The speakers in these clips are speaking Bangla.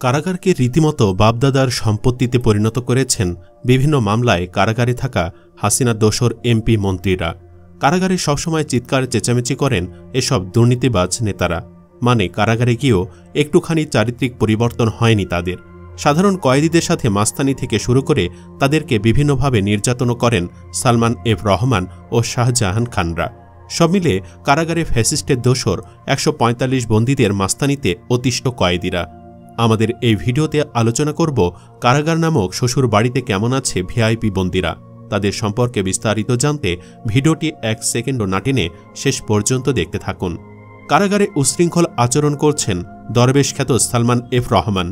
কারাগারকে রীতিমতো বাপদাদার সম্পত্তিতে পরিণত করেছেন বিভিন্ন মামলায় কারাগারে থাকা হাসিনার দোসর এমপি মন্ত্রীরা। কারাগারে সবসময় চিৎকার চেঁচামেচি করেন এসব দুর্নীতিবাজ নেতারা। মানে কারাগারে গিয়েও একটুখানি চারিত্রিক পরিবর্তন হয়নি তাদের। সাধারণ কয়েদিদের সাথে মাস্তানি থেকে শুরু করে তাদেরকে বিভিন্নভাবে নির্যাতনও করেন সালমান এফ রহমান ও শাহজাহান খানরা। সব মিলে কারাগারে ফ্যাসিস্টের দোসর ১৪৫ বন্দীদের মাস্তানিতে অতিষ্ঠ কয়েদিরা। আমাদের এই ভিডিওতে আলোচনা করব কারাগার নামক শ্বশুর বাড়িতে কেমন আছে ভিআইপি বন্দীরা। তাদের সম্পর্কে বিস্তারিত জানতে ভিডিওটি ১ সেকেন্ডও না টেনে শেষ পর্যন্ত দেখতে থাকুন। কারাগারে উশৃঙ্খল আচরণ করছেন দরবেশ খ্যাত সালমান এফ রহমান।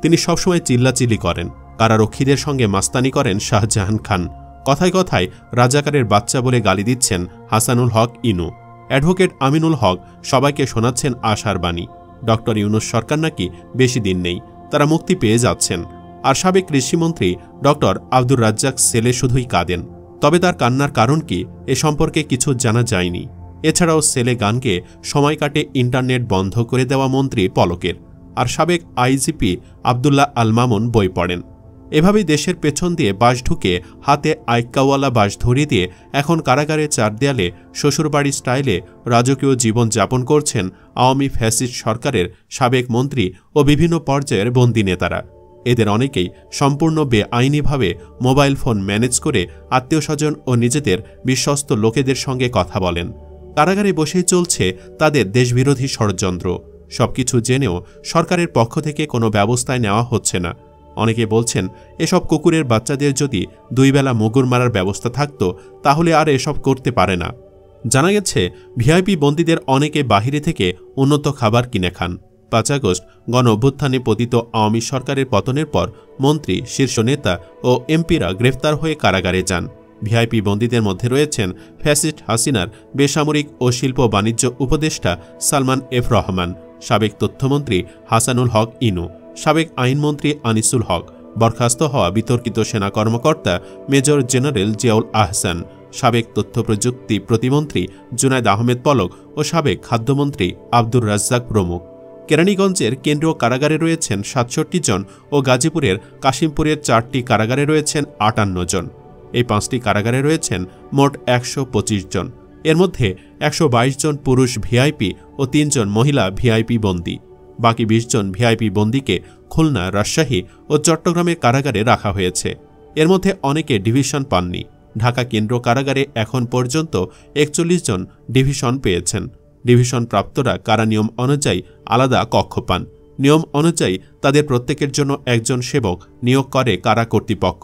তিনি সবসময় চিল্লাচিল্লি করেন। কারারক্ষীদের সঙ্গে মাস্তানি করেন শাহজাহান খান। কথায় কথায় রাজাকারের বাচ্চা বলে গালি দিচ্ছেন হাসানুল হক ইনু। অ্যাডভোকেট আমিনুল হক সবাইকে শোনাচ্ছেন আশার বাণী। ডক্টর ইউনুস সরকার নাকি বেশি দিন নেই, তারা মুক্তি পেয়ে যাচ্ছেন। আর সাবেক কৃষিমন্ত্রী ডক্টর আব্দুর রাজ্জাক সেলে শুধুই কাঁদেন। তবে তার কান্নার কারণ কি এ সম্পর্কে কিছু জানা যায়নি। এছাড়াও সেলে গানকে সময় কাটে ইন্টারনেট বন্ধ করে দেওয়া মন্ত্রী পলকের। আর সাবেক আইজিপি আবদুল্লাহ আল মামুন বই পড়েন। এভাবেই দেশের পেছন দিয়ে বাঁশ ঢুকে হাতে আইক্কাওয়ালা বাঁশ ধরিয়ে দিয়ে এখন কারাগারে চার দেয়ালে শ্বশুরবাড়ি স্টাইলে রাজকীয় জীবন যাপন করছেন আওয়ামী ফ্যাসিস্ট সরকারের সাবেক মন্ত্রী ও বিভিন্ন পর্যায়ের বন্দী নেতারা। এদের অনেকেই সম্পূর্ণ বেআইনিভাবে মোবাইল ফোন ম্যানেজ করে আত্মীয়স্বজন ও নিজেদের বিশ্বস্ত লোকেদের সঙ্গে কথা বলেন। কারাগারে বসেই চলছে তাদের দেশবিরোধী ষড়যন্ত্র। সবকিছু জেনেও সরকারের পক্ষ থেকে কোনো ব্যবস্থায় নেওয়া হচ্ছে না। অনেকে বলছেন এসব কুকুরের বাচ্চাদের যদি 2 বেলা মুগুর মারার ব্যবস্থা থাকত তাহলে আর এসব করতে পারে না। জানা গেছে ভিআইপি বন্দীদের অনেকে বাহিরে থেকে উন্নত খাবার কিনে খান। ৫ আগস্ট গণ অভ্যুত্থানে পতিত আওয়ামী সরকারের পতনের পর মন্ত্রী, শীর্ষ নেতা ও এমপিরা গ্রেফতার হয়ে কারাগারে যান। ভিআইপি বন্দীদের মধ্যে রয়েছেন ফ্যাসিস্ট হাসিনার বেসামরিক ও শিল্প বাণিজ্য উপদেষ্টা সালমান এফ রহমান, সাবেক তথ্যমন্ত্রী হাসানুল হক ইনু, সাবেক আইনমন্ত্রী আনিসুল হক, বরখাস্ত হওয়া বিতর্কিত সেনা কর্মকর্তা মেজর জেনারেল জিয়াউল আহসান, সাবেক তথ্য প্রযুক্তি প্রতিমন্ত্রী জুনায়েদ আহমেদ পলক ও সাবেক খাদ্যমন্ত্রী আব্দুর রাজ্জাক প্রমুখ। কেরানীগঞ্জের কেন্দ্রীয় কারাগারে রয়েছেন ৬৭ জন ও গাজীপুরের কাশিমপুরের ৪টি কারাগারে রয়েছেন ৫৮ জন। এই 5টি কারাগারে রয়েছেন মোট ১২৫ জন। এর মধ্যে ১২২ জন পুরুষ ভিআইপি ও ৩ জন মহিলা ভিআইপি বন্দী। বাকি ২০ জন ভিআইপি বন্দীকে খুলনা, রাজশাহী ও চট্টগ্রামের কারাগারে রাখা হয়েছে। এর মধ্যে অনেকে ডিভিশন পাননি। ঢাকা কেন্দ্র কারাগারে এখন পর্যন্ত ৪১ জন ডিভিশন পেয়েছেন। ডিভিশন প্রাপ্তরা কারা নিয়ম অনুযায়ী আলাদা কক্ষ পান। নিয়ম অনুযায়ী তাদের প্রত্যেকের জন্য একজন সেবক নিয়োগ করে কারা কর্তৃপক্ষ।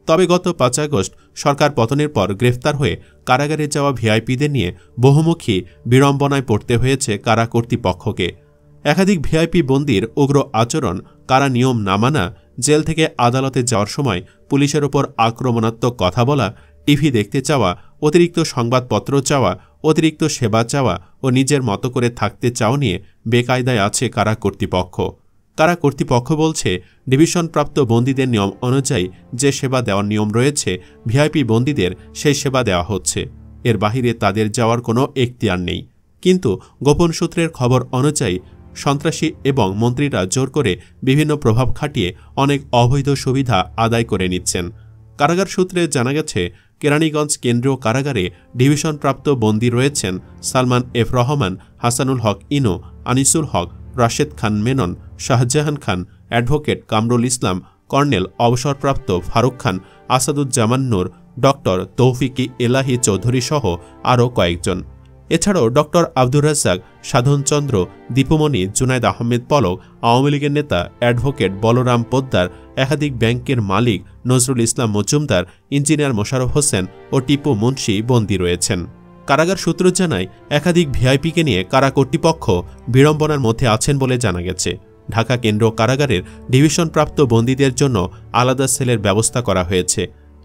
তবে গত ৫ আগস্ট সরকার পতনের পর গ্রেফতার হয়ে কারাগারে যাওয়া ভিআইপিদের নিয়ে বহুমুখী বিড়ম্বনায় পড়তে হয়েছে কারা কর্তৃপক্ষকে। একাধিক ভিআইপি বন্দীর উগ্র আচরণ, কারা নিয়ম না মানা, জেল থেকে আদালতে যাওয়ার সময় পুলিশের ওপর আক্রমণাত্মক কথা বলা, টিভি দেখতে চাওয়া, অতিরিক্ত সংবাদপত্র চাওয়া, অতিরিক্ত সেবা চাওয়া ও নিজের মতো করে থাকতে চাও নিয়ে বেকায়দায় আছে কারা কর্তৃপক্ষ। কারা কর্তৃপক্ষ বলছে ডিভিশনপ্রাপ্ত বন্দীদের নিয়ম অনুযায়ী যে সেবা দেওয়ার নিয়ম রয়েছে ভিআইপি বন্দীদের সেই সেবা দেওয়া হচ্ছে। এর বাহিরে তাদের যাওয়ার কোনো এখতিয়ার নেই। কিন্তু গোপন সূত্রের খবর অনুযায়ী সন্ত্রাসী এবং মন্ত্রীরা জোর করে বিভিন্ন প্রভাব খাটিয়ে অনেক অবৈধ সুবিধা আদায় করে নিচ্ছেন। কারাগার সূত্রে জানা গেছে কেরানীগঞ্জ কেন্দ্রীয় কারাগারে ডিভিশনপ্রাপ্ত বন্দী রয়েছেন সালমান এফ রহমান, হাসানুল হক ইনু, আনিসুল হক, রাশেদ খান মেনন, শাহজাহান খান, অ্যাডভোকেট কামরুল ইসলাম, কর্নেল অবসরপ্রাপ্ত ফারুক খান, আসাদুজ্জামান নূর, ডক্টর তৌফিকি এলাহি চৌধুরী সহ আরও কয়েকজন। এছাড়াও ডক্টর আব্দুর রাজ্জাক, সাধনচন্দ্র, দীপুমণি, জুনায়েদ আহমেদ পলক, আওয়ামী লীগের নেতা অ্যাডভোকেট বলরাম পোদ্দার, একাধিক ব্যাংকের মালিক নজরুল ইসলাম মজুমদার, ইঞ্জিনিয়ার মোশাররফ হোসেন ও টিপু মুন্সি বন্দী রয়েছেন। কারাগার সূত্র জানায় একাধিক ভিআইপিকে নিয়ে কারা কর্তৃপক্ষ বিড়ম্বনার মধ্যে আছেন বলে জানা গেছে। ঢাকা কেন্দ্র কারাগারের ডিভিশনপ্রাপ্ত বন্দীদের জন্য আলাদা সেলের ব্যবস্থা করা হয়েছে।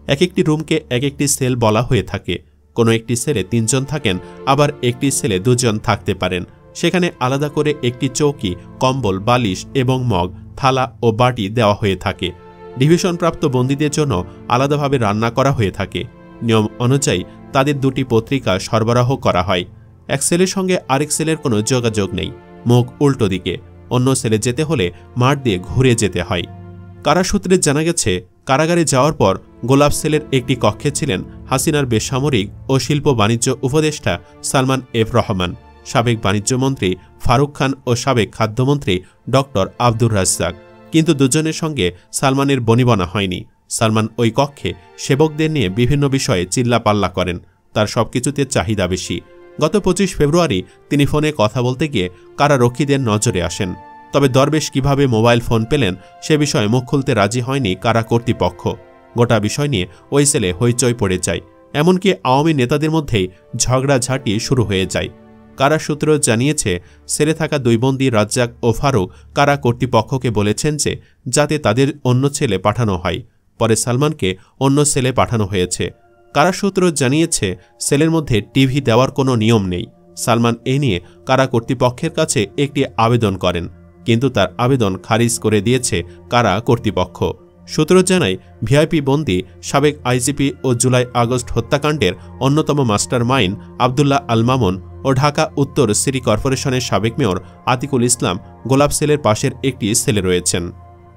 এক একটি রুমকে এক একটি সেল বলা হয়ে থাকে। কোনো একটি সেলে 3 জন থাকেন, আবার একটি সেলে 2 জন থাকতে পারেন। সেখানে আলাদা করে একটি চৌকি, কম্বল, বালিশ এবং মগ, থালা ও বাটি দেওয়া হয়ে থাকে। ডিভিশনপ্রাপ্ত বন্দীদের জন্য আলাদাভাবে রান্না করা হয়ে থাকে। নিয়ম অনুযায়ী তাদের 2টি পত্রিকা সরবরাহ করা হয়। এক সেলের সঙ্গে আরেক সেলের কোনো যোগাযোগ নেই, মুখ উল্টো দিকে। অন্য সেলে যেতে হলে মাঠ দিয়ে ঘুরে যেতে হয়। কারা সূত্রে জানা গেছে, কারাগারে যাওয়ার পর গোলাপ সেলের একটি কক্ষে ছিলেন হাসিনার বেসামরিক ও শিল্প বাণিজ্য উপদেষ্টা সালমান এফ রহমান, সাবেক বাণিজ্যমন্ত্রী ফারুক খান ও সাবেক খাদ্যমন্ত্রী ড আব্দুর রাজ্জাক। কিন্তু দুজনের সঙ্গে সালমানের বনিবনা হয়নি। সালমান ওই কক্ষে সেবকদের নিয়ে বিভিন্ন বিষয়ে চিল্লাপাল্লা করেন। তার সবকিছুতে চাহিদা বেশি। গত 25 ফেব্রুয়ারি তিনি ফোনে কথা বলতে গিয়ে কারারক্ষীদের নজরে আসেন। তবে দরবেশ কিভাবে মোবাইল ফোন পেলেন সে বিষয়ে মুখ খুলতে রাজি হয়নি কারা কর্তৃপক্ষ। গোটা বিষয় নিয়ে ওই সেলে হইচই পড়ে যায়। এমনকি আওয়ামী নেতাদের মধ্যেই ঝগড়াঝাঁটি শুরু হয়ে যায়। কারা সূত্র জানিয়েছে, সেলে থাকা 2 বন্দী রাজ্জাক ও ফারুক কারা কর্তৃপক্ষকে বলেছেন যে যাতে তাদের অন্য ছেলে পাঠানো হয়। পরে সালমানকে অন্য সেলে পাঠানো হয়েছে। কারা সূত্র জানিয়েছে, সেলের মধ্যে টিভি দেওয়ার কোনো নিয়ম নেই। সালমান এ নিয়ে কারা কর্তৃপক্ষের কাছে একটি আবেদন করেন, কিন্তু তার আবেদন খারিজ করে দিয়েছে কারা কর্তৃপক্ষ। সূত্র জানায়, ভিআইপি বন্দী সাবেক আইজিপি ও জুলাই আগস্ট হত্যাকাণ্ডের অন্যতম মাস্টার মাইন্ড আবদুল্লাহ আল মামুন ও ঢাকা উত্তর সিটি কর্পোরেশনের সাবেক মেয়র আতিকুল ইসলাম গোলাপ সেলের পাশের একটি সেলে রয়েছেন।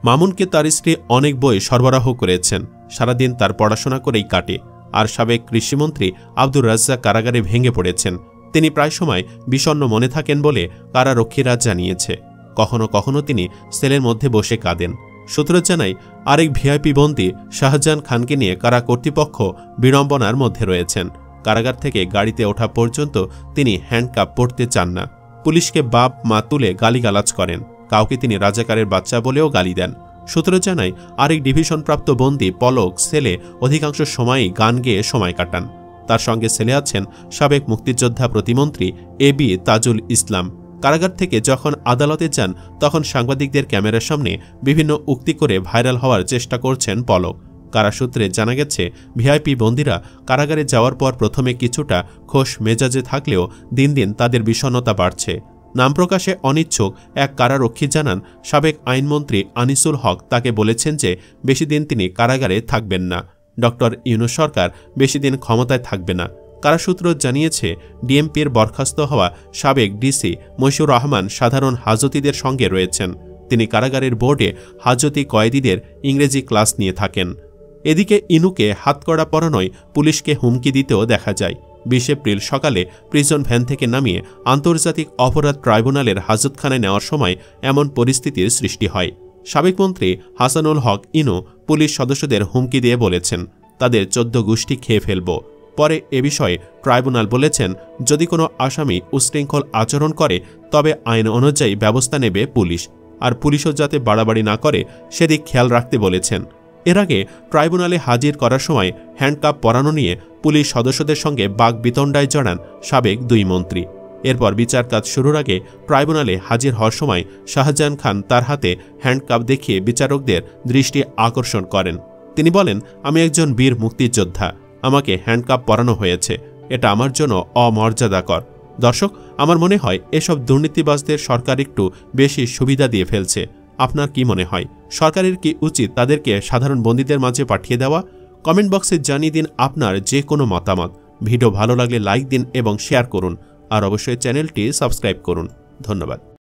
মামুনকে তার স্ত্রী অনেক বই সরবরাহ করেছেন। সারাদিন তার পড়াশোনা করেই কাটে। আর সাবেক কৃষিমন্ত্রী আব্দুর রাজ্জাক কারাগারে ভেঙে পড়েছেন। তিনি প্রায় সময় বিষণ্ণ মনে থাকেন বলে কারারক্ষীরা জানিয়েছে। কখনো কখনো তিনি সেলের মধ্যে বসে কাঁদেন। সূত্র জানায়, আরেক ভিআইপি বন্দী শাহজাহান খানকে নিয়ে কারা কর্তৃপক্ষ বিড়ম্বনার মধ্যে রয়েছেন। কারাগার থেকে গাড়িতে ওঠা পর্যন্ত তিনি হ্যান্ডকাপ পরতে চান না। পুলিশকে বাপ মা তুলে গালিগালাজ করেন। কাউকে তিনি রাজাকারের বাচ্চা বলেও গালি দেন। সূত্র জানায়, আরেক ডিভিশনপ্রাপ্ত বন্দী পলক সেলে অধিকাংশ সময়ই গান গেয়ে সময় কাটান। তার সঙ্গে সেলে আছেন সাবেক মুক্তিযোদ্ধা প্রতিমন্ত্রী এবি তাজুল ইসলাম। কারাগার থেকে যখন আদালতে যান তখন সাংবাদিকদের ক্যামেরার সামনে বিভিন্ন উক্তি করে ভাইরাল হওয়ার চেষ্টা করছেন পলক। কারা সূত্রে জানা গেছে, ভিআইপি বন্দীরা কারাগারে যাওয়ার পর প্রথমে কিছুটা খোশ মেজাজে থাকলেও দিন দিন তাদের বিষণ্ণতা বাড়ছে। নাম প্রকাশে অনিচ্ছুক এক কারারক্ষী জানান, সাবেক আইনমন্ত্রী আনিসুল হক তাকে বলেছেন যে বেশি দিন তিনি কারাগারে থাকবেন না। ড ইউনূস সরকার বেশি দিন ক্ষমতায় থাকবে না। কারাসূত্র জানিয়েছে, ডিএমপির বরখাস্ত হওয়া সাবেক ডিসি মশিউর রহমান সাধারণ হাজতিদের সঙ্গে রয়েছেন। তিনি কারাগারের বোর্ডে হাজতি কয়েদিদের ইংরেজি ক্লাস নিয়ে থাকেন। এদিকে ইনুকে হাতকড়া পরানোয় পুলিশকে হুমকি দিতেও দেখা যায়। 20 এপ্রিল সকালে প্রিজন ভ্যান থেকে নামিয়ে আন্তর্জাতিক অপরাধ ট্রাইব্যুনালের হাজতখানায় নেওয়ার সময় এমন পরিস্থিতির সৃষ্টি হয়। সাবেক মন্ত্রী হাসানুল হক ইনু পুলিশ সদস্যদের হুমকি দিয়ে বলেছেন, তাদের 14 গোষ্ঠী খেয়ে ফেলব। পরে এ বিষয়ে ট্রাইব্যুনাল বলেছেন, যদি কোনো আসামি উশৃঙ্খল আচরণ করে তবে আইন অনুযায়ী ব্যবস্থা নেবে পুলিশ। আর পুলিশও যাতে বাড়াবাড়ি না করে সেদিক খেয়াল রাখতে বলেছেন। এর আগে ট্রাইব্যুনালে হাজির করার সময় হ্যান্ডকাপ পরানো নিয়ে পুলিশ সদস্যদের সঙ্গে বাকবিতণ্ডায় জড়ান সাবেক 2 মন্ত্রী। এরপর বিচার কাজ শুরুর আগে ট্রাইব্যুনালে হাজির হওয়ার সময় শাহজাহান খান তার হাতে হ্যান্ডকাপ দেখিয়ে বিচারকদের দৃষ্টি আকর্ষণ করেন। তিনি বলেন, আমি একজন বীর মুক্তিযোদ্ধা, আমাকে হ্যান্ডকাপ পরানো হয়েছে, এটা আমার জন্য অমর্যাদাকর। দর্শক, আমার মনে হয় এসব দুর্নীতিবাজদের সরকার একটু বেশি সুবিধা দিয়ে ফেলছে। আপনার কি মনে হয়, সরকারের কি উচিত তাদেরকে সাধারণ বন্দীদের মাঝে পাঠিয়ে দেওয়া? কমেন্ট বক্সে জানিয়ে দিন আপনার যে কোনো মতামত। ভিডিও ভালো লাগলে লাইক দিন এবং শেয়ার করুন। আর অবশ্যই চ্যানেলটি সাবস্ক্রাইব করুন। ধন্যবাদ।